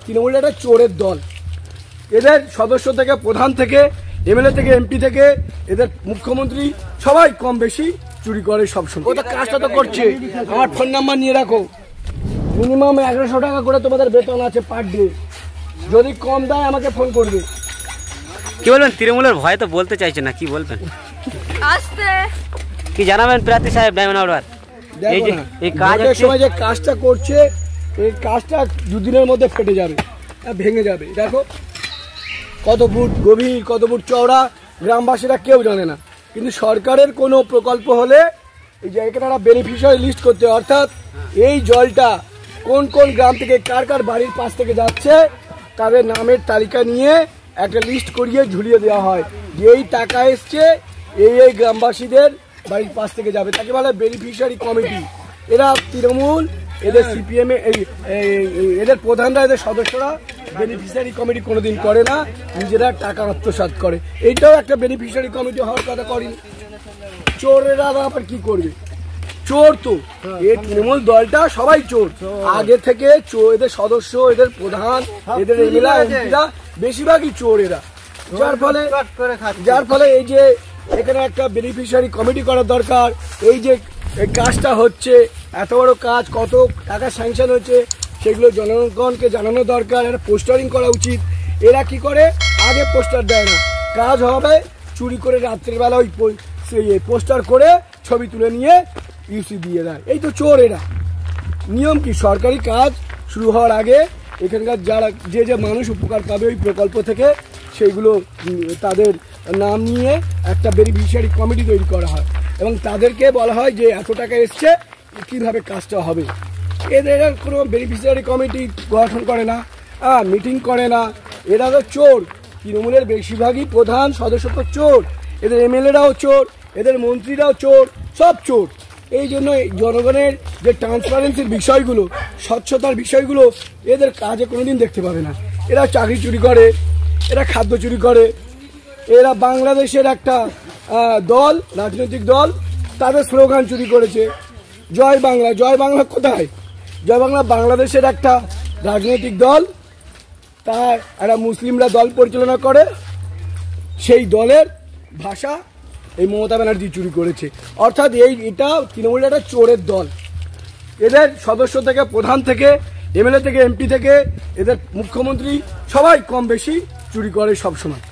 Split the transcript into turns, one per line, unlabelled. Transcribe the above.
তৃণমূল একটা চোরের দল। এদের সদস্য থেকে, প্রধান থেকে, এমএলএ থেকে, এমপি থেকে, এদের মুখ্যমন্ত্রী সবাই কম বেশি চুরি করে সবসময়। ওটা কাজটা তো করছে। আমার ফোন নাম্বার নিয়ে রাখো, মিনিমাম 1100 টাকা করে তোমাদের বেতন আছে পার ডে। যদি কম দেয় আমাকে ফোন করবে।
কি বলবেন? তৃণমূলের ভয় তো বলতে চাইছে না, কি বলবেন? কি জানাবেন প্রার্থী সাহেব ডায়মন্ড হারবার? এই কাজের
সময় যে কাজটা করছে, এই কাজটা দুদিনের মধ্যে ফেটে যাবে, ভেঙে যাবে। দেখো কত ফুট গভীর, কত ফুট চওড়া, গ্রামবাসীরা কেউ জানে না। কিন্তু সরকারের কোনো প্রকল্প হলে এই জায়গাটা বেনিফিশিয়ারি লিস্ট করতে, অর্থাৎ এই জলটা কোন কোন গ্রাম থেকে কার কার বাড়ির পাশ থেকে যাচ্ছে তাদের নামের তালিকা নিয়ে একটা লিস্ট করিয়ে ঝুলিয়ে দেওয়া হয় যে এই টাকা এসছে এই গ্রামবাসীদের বাড়ির পাশ থেকে যাবে। তাকে বলে বেনিফিশিয়ারি কমিটি। এরা তৃণমূল, এদের সিপিএম, এদের প্রধানরা, এদের সদস্যরা বেনিফিশিয়ারি কমিটি কোনোদিন করে না, নিজেরা টাকা আত্মসাৎ করে। এইটাও একটা বেনিফিশিয়ারি কমিটি হওয়ার কথা করেনি। চোরেরা আবার কি করবে? চোর তো এই তৃণমূল দলটা সবাই চোর আগে থেকে। এদের সদস্য, এদের প্রধান, এদের এমপিরা বেশিরভাগই চোর এরা। যার ফলে এই যে এখানে একটা বেনিফিশিয়ারি কমিটি করার দরকার। এই যে কাজটা হচ্ছে, এত বড় কাজ, কত টাকা স্যাংশন হচ্ছে, সেগুলো জনগণকে জানানো দরকার। একটা পোস্টারিং করা উচিত। এরা কি করে? আগে পোস্টার দেয় না, কাজ হবে চুরি করে রাত্রের বেলা ওই পোস্টার করে ছবি তুলে নিয়ে ইউসি দিয়ে দেয়। এই তো চোর এরা। নিয়ম কি? সরকারি কাজ শুরু হওয়ার আগে এখানকার যারা যে মানুষ উপকার পাবে ওই প্রকল্প থেকে, সেইগুলো তাদের নাম নিয়ে একটা বেনিফিশিয়ারি কমিটি তৈরি করা হয় এবং তাদেরকে বলা হয় যে এত টাকা এসছে, কীভাবে কাজটা হবে। এদের কোনো বেনিফিশিয়ারি কমিটি গঠন করে না, মিটিং করে না। এরা তো চোর। তৃণমূলের বেশিরভাগই প্রধান সদস্য তো চোর, এদের এমএলএরাও চোর, এদের মন্ত্রীরাও চোর, সব চোর। এই জন্য জনগণের যে ট্রান্সপারেন্সির বিষয়গুলো, স্বচ্ছতার বিষয়গুলো এদের কাজে কোনোদিন দেখতে পাবে না। এরা চাকরি চুরি করে, এরা খাদ্য চুরি করে। এরা বাংলাদেশের একটা দল, রাজনৈতিক দল, তাদের স্লোগান চুরি করেছে, জয় বাংলা। জয় বাংলা কোথায়? জয় বাংলা বাংলাদেশের একটা রাজনৈতিক দল, তার একটা মুসলিমরা দল পরিচালনা করে, সেই দলের ভাষা এই মমতা ব্যানার্জি চুরি করেছে। অর্থাৎ এটা তৃণমূলের একটা চোরের দল। এদের সদস্য থেকে, প্রধান থেকে, এমএলএ থেকে, এমপি থেকে, এদের মুখ্যমন্ত্রী সবাই কম বেশি চুরি করে সবসময়।